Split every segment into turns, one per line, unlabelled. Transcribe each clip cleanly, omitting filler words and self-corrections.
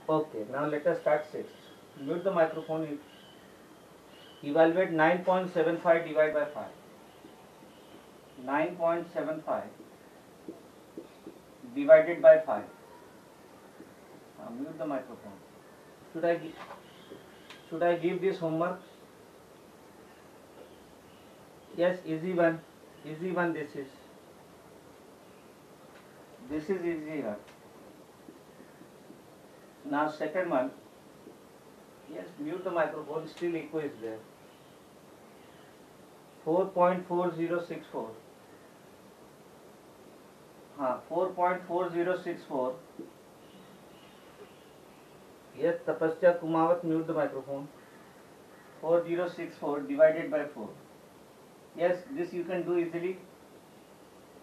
Okay, now let us start 6. Mute the microphone. Evaluate 9.75 divided by 5. 9.75 divided by 5. Mute the microphone. Should I should I give this homework? Yes, easy one. Easy one. This is easy one. Now second one. Yes, mute the microphone. Still echo is there. 4.4064. 4.4064. Yes, Tapasya Kumawat, mute the microphone. 4064 divided by 4. Yes, this you can do easily.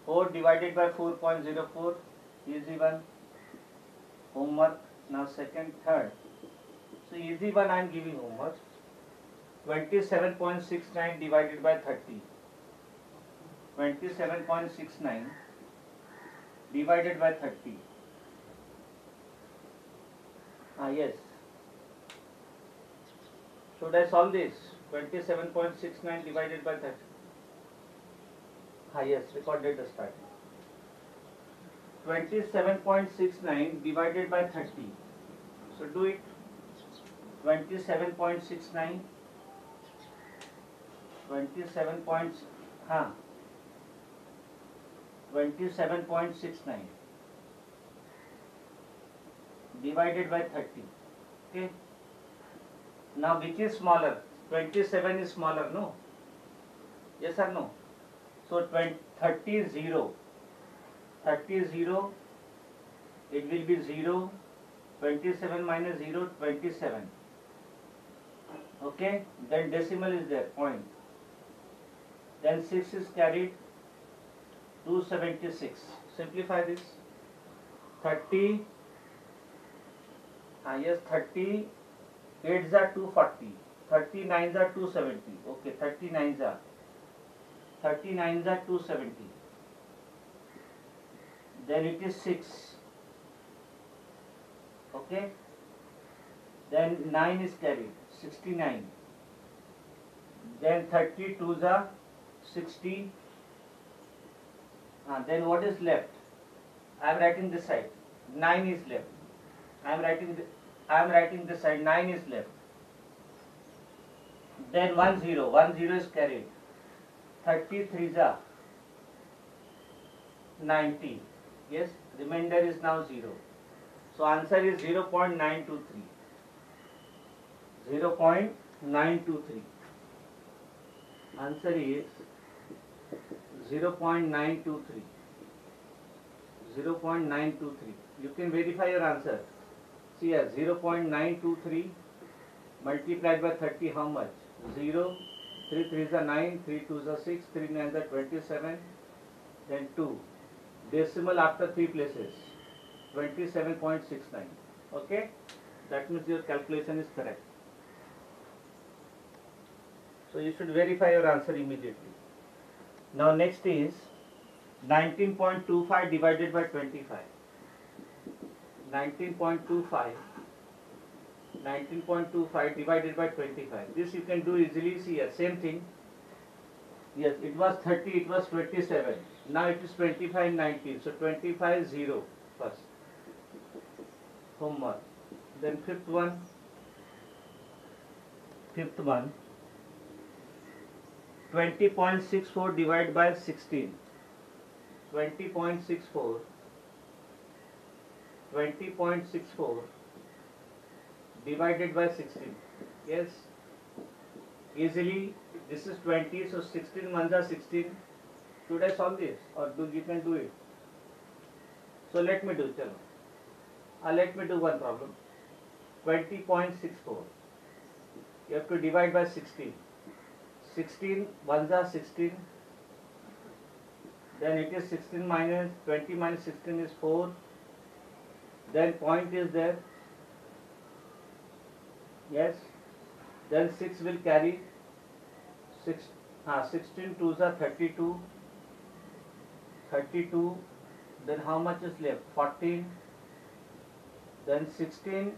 4 divided by 4.04. Easy one. Homework. Now second, third. So easy one I am giving homework. 27.69 divided by 30. 27.69 divided by 30. Yes. Should I solve this? 27.69 divided by 30. Yes, record data starting. 27.69 divided by 30. So do it. 27.69 27.69 divided by 30. Okay. Now which is smaller? 27 is smaller, no? Yes or no? So 30 is 0. 30 is 0. It will be 0. 27 minus 0, 27. Okay. Then decimal is there, point. Then 6 is carried. 276. Simplify this. 30. Yes, 30. 8s are 240. 39s are 270. Okay, 39s are 270. Then it is 6. Okay. Then 9 is carried. 69. Then 32s are 60. Then what is left? I am writing this side. 9 is left. I am writing this side. 9 is left. Then 10. 10 is carried. 33s are 90. Yes, remainder is now 0. So answer is 0.923. 0.923. Answer is 0.923. 0.923. You can verify your answer. See here, 0.923 multiplied by 30, how much? 0, 3 3s are 9, 3 2s are 6, 3 9s are 27, then 2. Decimal after 3 places, 27.69. Okay? That means your calculation is correct. So you should verify your answer immediately. Now next is 19.25 divided by 25. 19.25 divided by 25. This you can do easily. See here, same thing. Yes, it was 30, it was 27. Now it is 25, 19. So 25, 0 first. Homework. Then fifth one. 20.64 divided by 16. 20.64 divided by 16. Yes, easily. This is 20, so 16 ones are 16. Should I solve this, or you can do it? So let me do. Chalo. Let me do one problem. 20.64. You have to divide by 16. 16 ones are 16. Then it is 16 minus 20 minus 16 is 4. Then point is there. Yes. Then 6 will carry. 16 2s are 32. 32. Then how much is left? 14. Then 16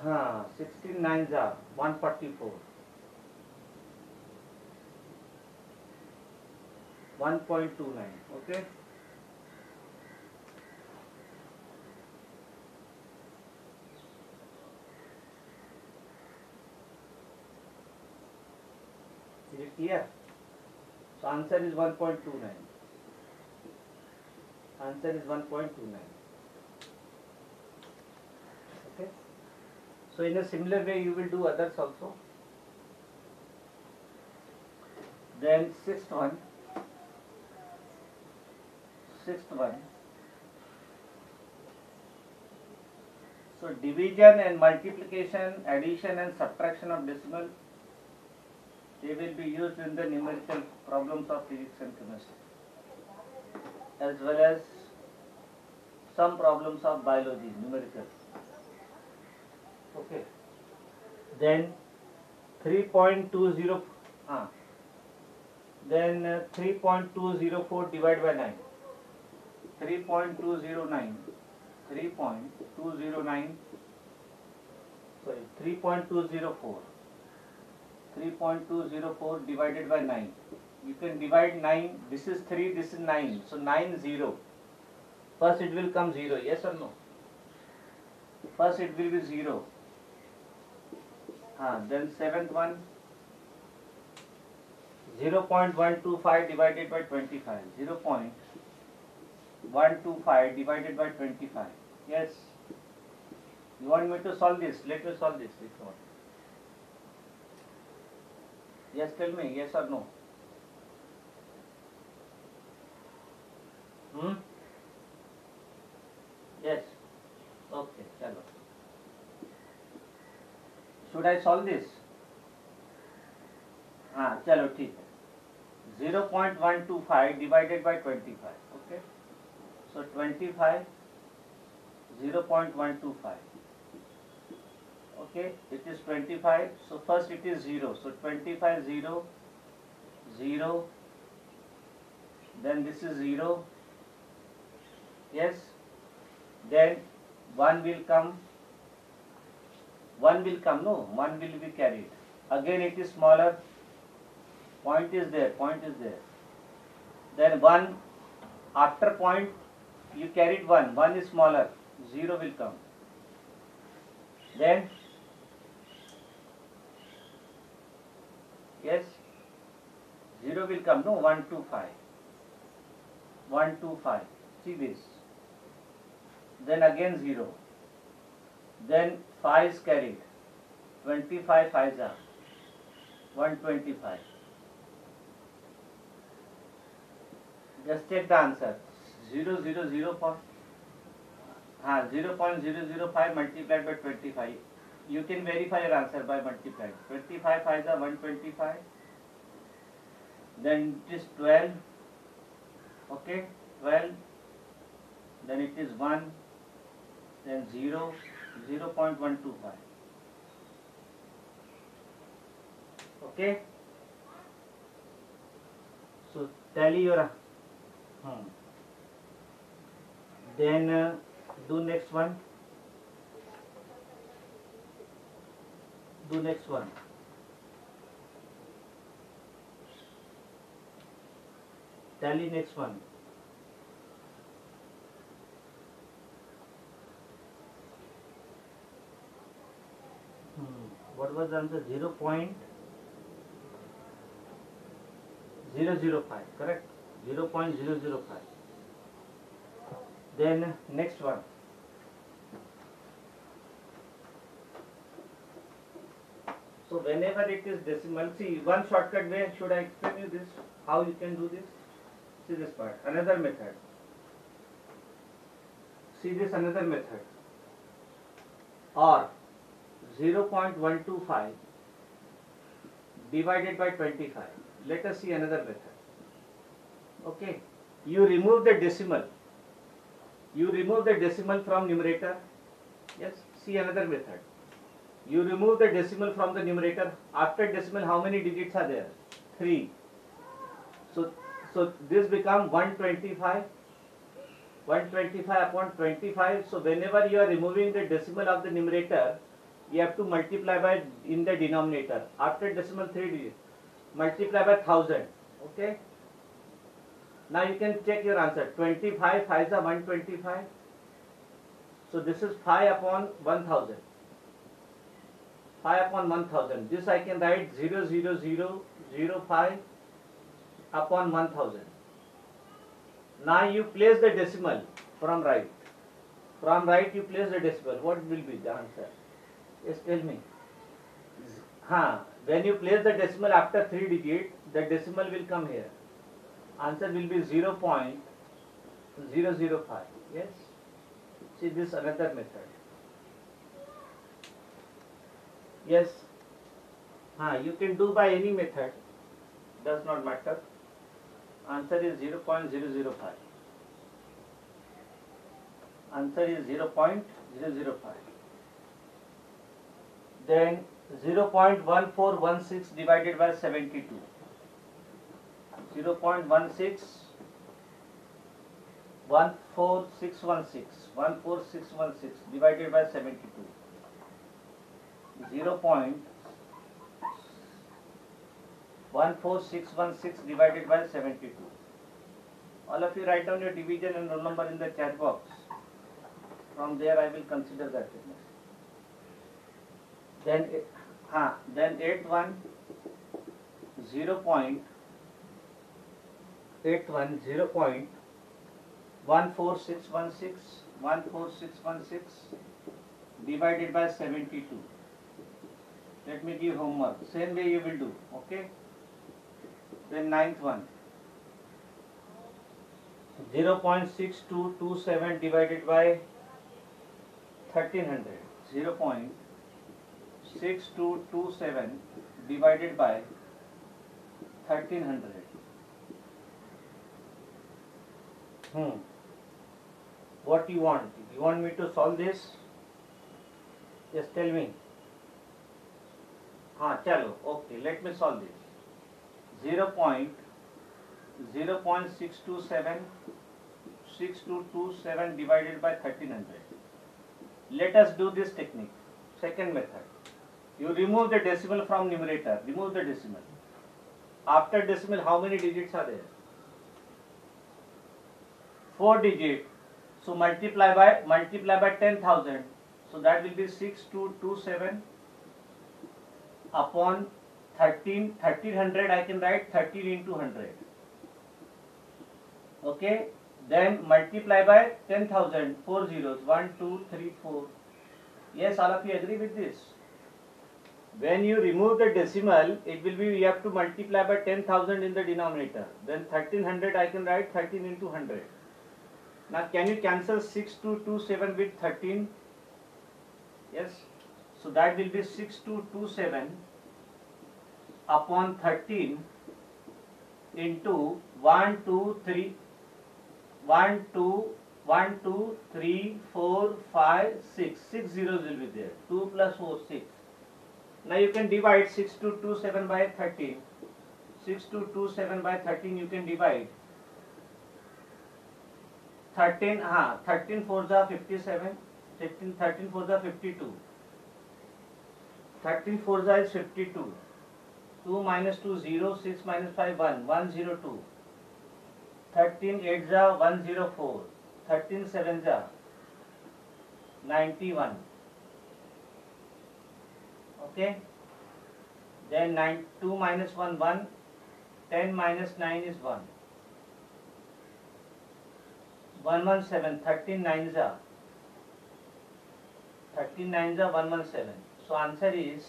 हाँ 16 9s are 144, 1.29. Okay. Is it clear? So answer is 1.29. Answer is 1.29. Okay. So in a similar way you will do others also. Then sixth one. So division and multiplication, addition and subtraction of decimal, they will be used in the numerical problems of physics and chemistry, as well as some problems of biology, numerical. Okay. Then 3.20, then 3.204 divided by 9. 3.209, 3.204 divided by 9. You can divide 9, this is 3, this is 9, so 9 0. First it will come 0, yes or no? First it will be 0. Then seventh one, 0.125 divided by 25. 0.125 divided by 25. Yes. You want me to solve this? Let me solve this. If you want. Yes, tell me. Yes or no? Yes. Okay. Chalo. Should I solve this? चलो ठीक है. 0.125 divided by 25. Okay. So 25, 0.125. Okay, it is 25. So first it is 0. So 25 0, 0. Then this is 0. Yes. Then 1 will come. 1 will come. No, 1 will be carried. Again it is smaller. Point is there. Then 1, after point you carried 1. 1 is smaller. 0 will come. Then yes, 0 will come. No, 125. 125. See this. Then again 0. Then 5 is carried. 25 5s are 125. Just take the answer. 0.005 multiplied by 25. You can verify your answer by multiplying. 25 5s are 125. Then it is 12. Okay, 12. Then it is 1. Then 0. 0.125. Okay. So tally your. Then do next one. Tally next one. What was the answer? 0.005. Correct. 0.005. Then next one. So whenever it is decimal, see one shortcut way. Should I explain you this? How you can do this? See this part. Another method. See this another method. Or 0.125 divided by 25. Let us see another method. Okay. You remove the decimal. From numerator. Yes. See another method. You remove the decimal from the numerator. After decimal, how many digits are there? 3. So this becomes 125. 125 upon 25. So whenever you are removing the decimal of the numerator, you have to multiply by in the denominator. After decimal 3 digits, multiply by 1000. Okay. Now you can check your answer. 25 5 is 125. So this is 5 upon 1000. 5 upon 1000. This I can write 00005 upon 1000. Now you place the decimal from right. From right you place the decimal. What will be the answer? Yes, tell me. When you place the decimal after 3 digits, the decimal will come here. Answer will be 0.005. Yes. See, this another method. Yes. You can do by any method. Does not matter. Answer is 0.005. Answer is 0.005. Then 0.1416 divided by 72. 14616 divided by 72. 0.14616 divided by 72. All of you write down your division and roll number in the chat box. From there I will consider that. Then 81 0.14616 divided by 72. Let me give homework. Same way you will do. Okay. Then ninth one. 0.6227 divided by 1300. 0.6227 divided by 1300. What you want? You want me to solve this? Just tell me. Chalo. Okay, let me solve this. 0.627 divided by 1300. Let us do this technique. Second method. You remove the decimal from numerator. Remove the decimal. After decimal, how many digits are there? 4 digits. So multiply by 10,000. So that will be 6227 upon 1300. I can write 13 into 100. Okay. Then multiply by 10,000. 4 zeros. 1, 2, 3, 4. Yes, all of you agree with this? When you remove the decimal, it will be, you have to multiply by 10,000 in the denominator. Then 1300 I can write 13 into 100. Now can you cancel 6227 with 13? Yes. So that will be 6227 upon 13 into 1, 2, 3, 1, 2, 1, 2, 3, 4, 5, 6. 6 zeros will be there. 2 plus 4, 6. Now you can divide 6227 by 13. 6227 by 13 you can divide. 13 4s are 57. 13 4s are 52. 13 4s are 52. 2 minus 2 0. 6 minus 5 1. 102. 13 8s are 104. 13 7s are 91. Okay. Then 2 minus 1 1. 10 minus 9 is 1. 117. 13 9s are 117. So answer is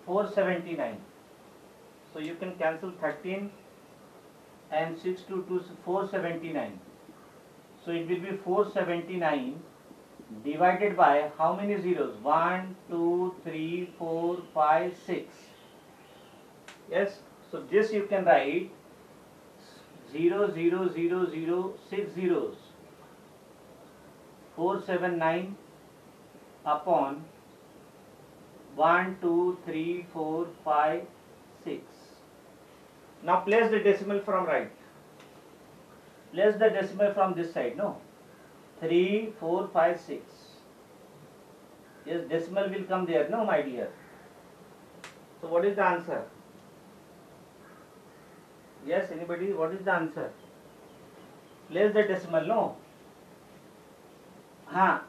479. So you can cancel 13 and 6 to 2, 479. So it will be 479 divided by how many zeros? 1, 2, 3, 4, 5, 6. Yes. So this you can write 0, 0, 0, 0, 6 zeros. 479 upon 1, 2, 3, 4, 5, 6. Now place the decimal from right. Place the decimal from this side. No. 3, 4, 5, 6. Yes, decimal will come there, no, my dear. So what is the answer? Yes, anybody? What is the answer? Place the decimal, no? हाँ,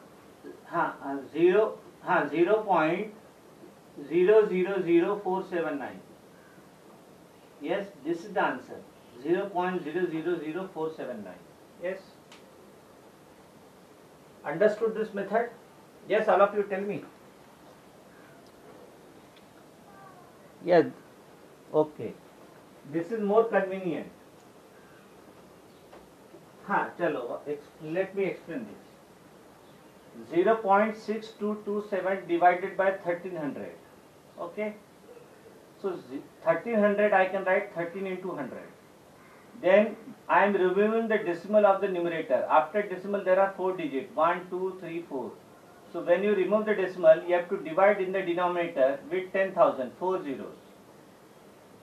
हाँ, 0.000479. Yes, this is the answer. 0.000479. Yes. Understood this method? Yes, all of you tell me. Yes. Okay. This is more convenient. हाँ, चलो. Let me explain this. 0.6227 divided by 1300. Okay. So 1300 I can write 13 into 100. Then I am removing the decimal of the numerator. After decimal there are 4 digits, 1, 2, 3, 4. So when you remove the decimal, you have to divide in the denominator with 10,000, 4 zeros.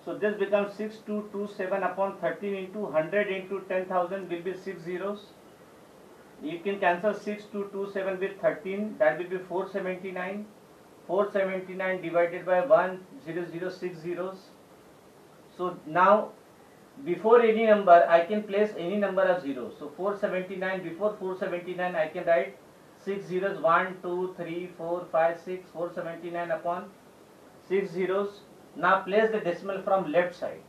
So this becomes 6227 upon 13 into 100 into 10,000 will be 6 zeros. You can cancel 6227 with 13, that will be 479. 479 divided by 10060 zeros. So now before any number I can place any number of zeros. So 479, before 479 I can write 6 zeros, 1, 2, 3, 4, 5, 6, 479 upon 6 zeros. Now place the decimal from left side.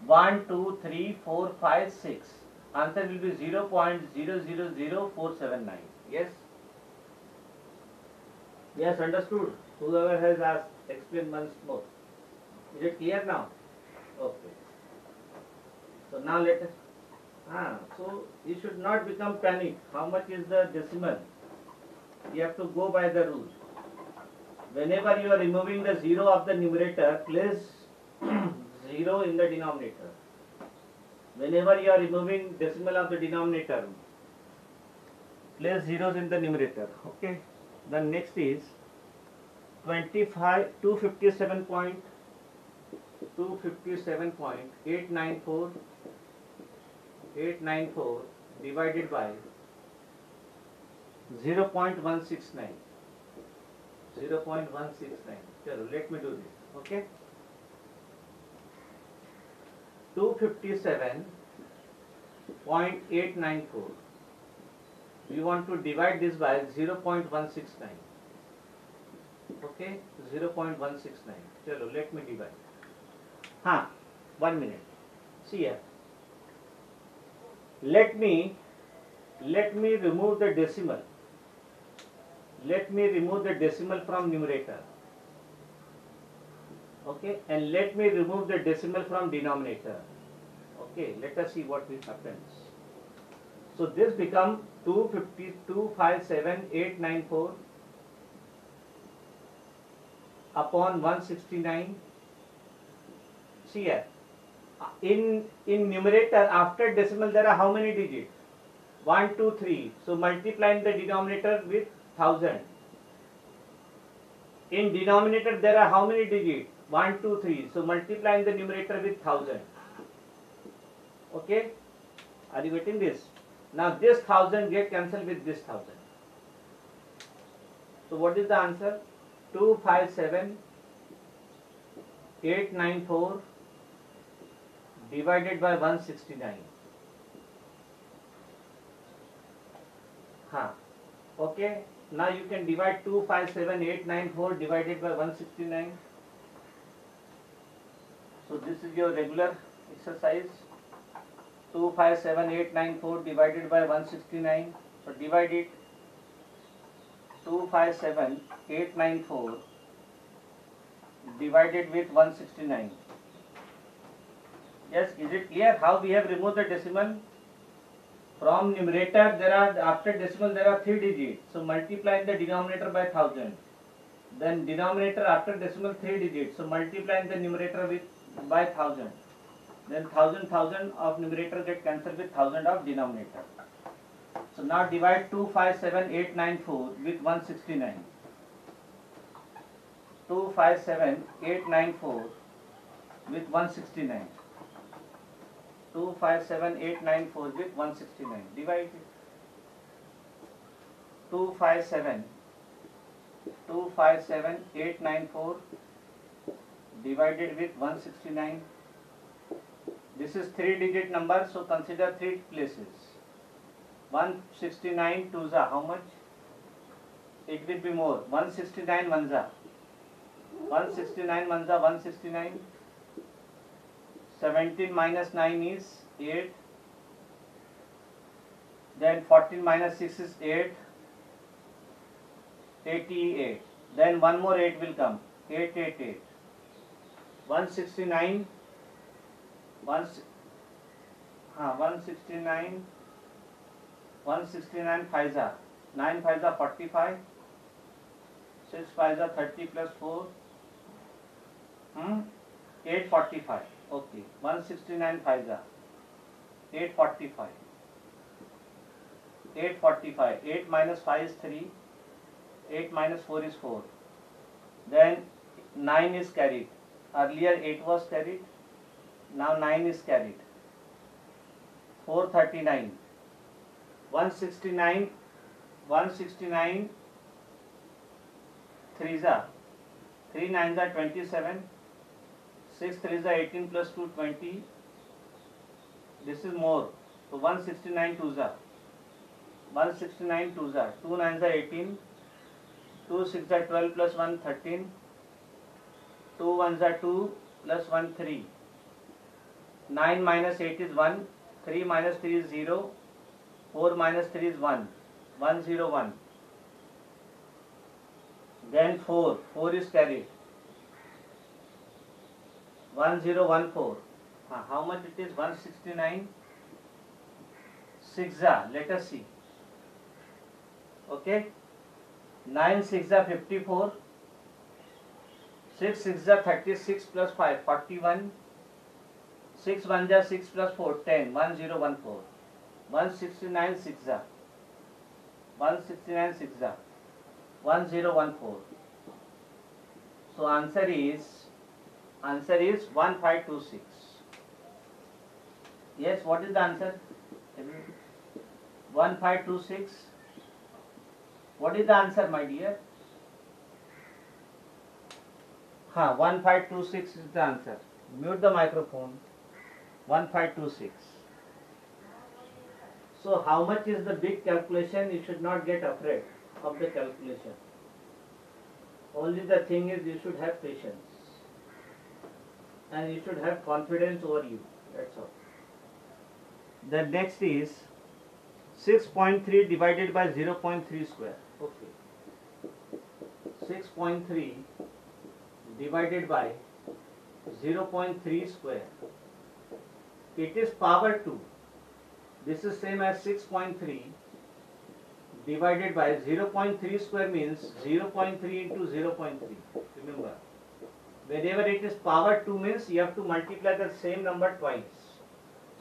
1, 2, 3, 4, 5, 6. Answer will be 0.000479. Yes? Yes, understood. Whoever has asked, explain once more. Is it clear now? Okay. So now let us. So you should not become panic. How much is the decimal? You have to go by the rule. Whenever you are removing the zero of the numerator, place 0 in the denominator. Whenever you are removing decimal of the denominator, place zeros in the numerator. Okay. The next is 257.894 divided by 0.169. 0.169. Chalo, let me do this. Okay. 257.894. We want to divide this by 0.169. Okay, 0.169. Chalo, let me divide. 1 minute. See here. Let me remove the decimal. Let me remove the decimal from numerator. Okay, and let me remove the decimal from denominator. Okay, let us see what will happens. So this become 257,894 upon 169. See here. In numerator after decimal there are how many digits? 1, 2, 3. So multiplying the denominator with 1000. In denominator there are how many digits? 1, 2, 3. So multiplying the numerator with 1000. Okay? Are you getting this? Now this 1000 get cancelled with this 1000. So what is the answer? 257,894 divided by 169. Okay. Now you can divide 257,894 divided by 169. So this is your regular exercise. 257,894 divided by 169. So divide it. 257,894 divided with 169. Yes, is it clear how we have removed the decimal? From numerator there are, after decimal there are 3 digits. So multiply the denominator by 1000. Then denominator after decimal 3 digits. So multiply the numerator with by 1000. Then 1000 of numerator get cancelled with 1000 of denominator. So now divide 257,894 with 169. 257,894 with 169. 257,894 with 169. Divide it. 257,894 257894 divided with 169. This is 3-digit number, so consider 3 places. 169 twos are how much? It will be more. 169 ones are 169 ones are 169. 17 minus 9 is 8. Then 14 minus 6 is 8. 88. Then one more 8 will come. 888. 169. 169. 169 5s are 9 5s are 45. 6 5s are 30 plus 4. 845. Okay. 169 5s are 845. 845. 8 minus 5 is 3. 8 minus 4 is 4. Then 9 is carried. Earlier 8 was carried. Now 9 is carried. 439. 169. 169 3s are 3 9s are 27. 6 3s are 18 plus 2 20. This is more. So 169 2s are 169 2s are 2 9s are 18. 2 6 are 12 plus 1 13. 2 1s are 2 plus 1 3. 9 minus 8 is 1. 3 minus 3 is 0. 4 minus 3 is 1. 1 0 1. Then 4. 4 is carried. 1014. How much it is? 169. 6 are. Let us see. Okay. 9 6 are 54. 6 6 are 36 plus 5 41. 6 1 are 6 plus 4 10. 1014. 169 6 are 169 6 are 1014. So answer is 1526. Yes, what is the answer? 1526. What is the answer, my dear? 1526 is the answer. Mute the microphone. 1526. So how much is the big calculation? You should not get afraid of the calculation. Only the thing is you should have patience. And you should have confidence over you. That's all. The next is 6.3 divided by 0.3 square. Okay. 6.3 divided by 0.3 square. It is power 2. This is same as 6.3 divided by 0.3 square means 0.3 into 0.3. Remember, whenever it is power 2 means you have to multiply the same number twice.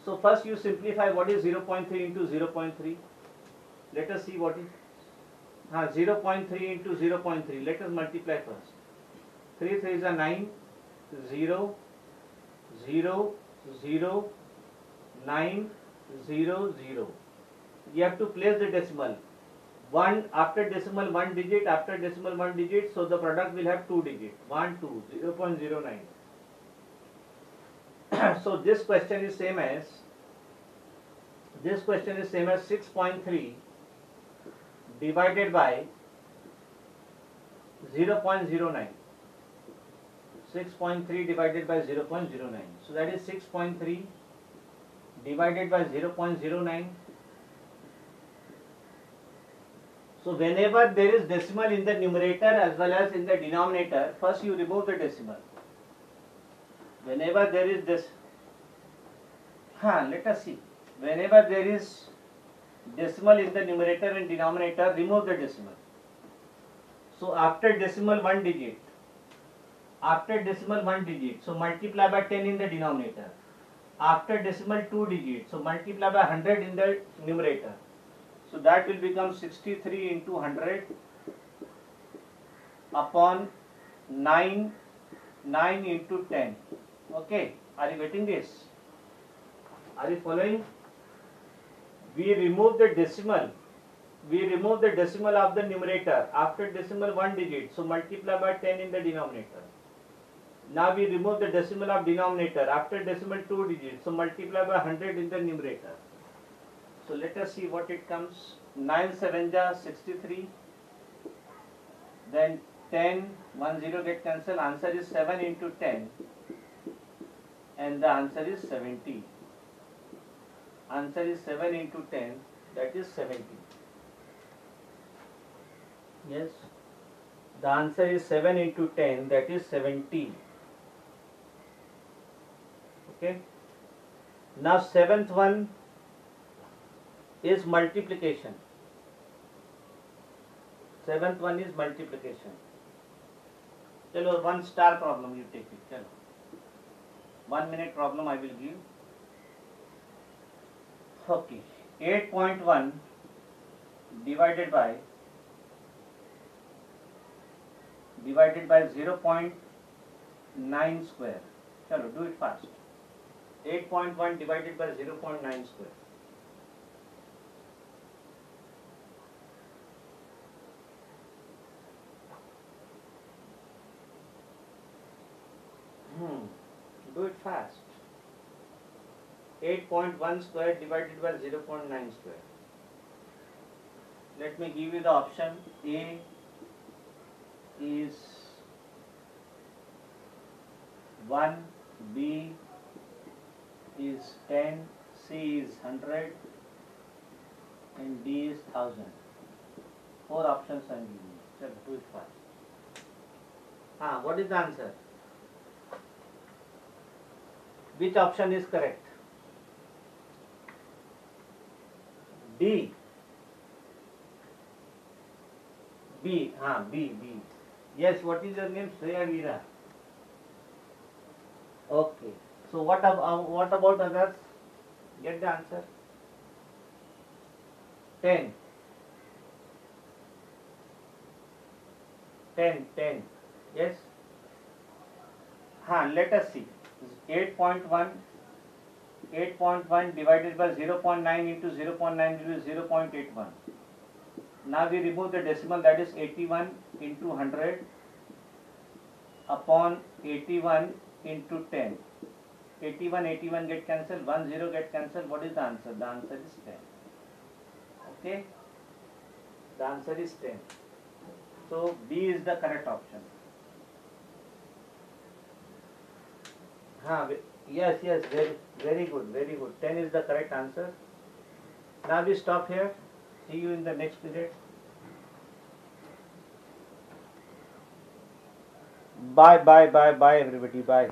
So first you simplify what is 0.3 into 0.3. Let us see what is 0.3 into 0.3. Let us multiply first. 3 3s are 9, 0, 0, 0, 9, 0, 0. You have to place the decimal. 1 after decimal 1 digit, after decimal 1 digit, so the product will have 2 digits. 1, 2, 0.09. So this question is same as 6.3 divided by 0.09. 6.3 divided by 0.09. So that is 6.3 divided by 0.09. So whenever there is decimal in the numerator as well as in the denominator, first you remove the decimal. Whenever there is this, let us see. Whenever there is decimal in the numerator and denominator, remove the decimal. So after decimal 1 digit, so multiply by 10 in the denominator. After decimal 2 digit, so multiply by 100 in the numerator. So that will become 63 into 100 upon 9 into 10. Okay, are you getting this? Are you following? We remove the decimal we remove the decimal of the numerator after decimal 1 digit, so multiply by 10 in the denominator. Now we remove the decimal of denominator after decimal 2 digits, so multiply by 100 in the numerator. So let us see what it comes. 9 7 ja 63, then 10 1 0 get cancelled. Answer is 7 into 10 and the answer is 70. Answer is 7 into 10, that is 70. Yes, the answer is 7 into 10, that is 70. Okay. Now seventh one is multiplication. Seventh one is multiplication. Chalo, one star problem you take it. Chalo. 1 minute problem I will give. Okay. 8.1 divided by 0.9 square. Chalo, do it fast. 8.1 divided by 0.9 square. Do it fast. 8.1 square divided by 0.9 square. Let me give you the option. A is 1, B is 10, C is 100 and D is 1000. 4 options I am giving you. So do it fast. What is the answer? Which option is correct? D. B. B. Yes, what is your name? Shreya Veera. Okay. So what about others? Get the answer. 10. 10. Yes. Let us see. 8.1 divided by 0.9 into 0.9 will be 0.81. Now we remove the decimal, that is 81 into 100 upon 81 into 10. 81 get cancelled, 10 get cancelled. What is the answer? The answer is 10. Okay? The answer is 10. So B is the correct option. Yes, very good. 10 is the correct answer. Now we stop here. See you in the next period. Bye everybody. Bye.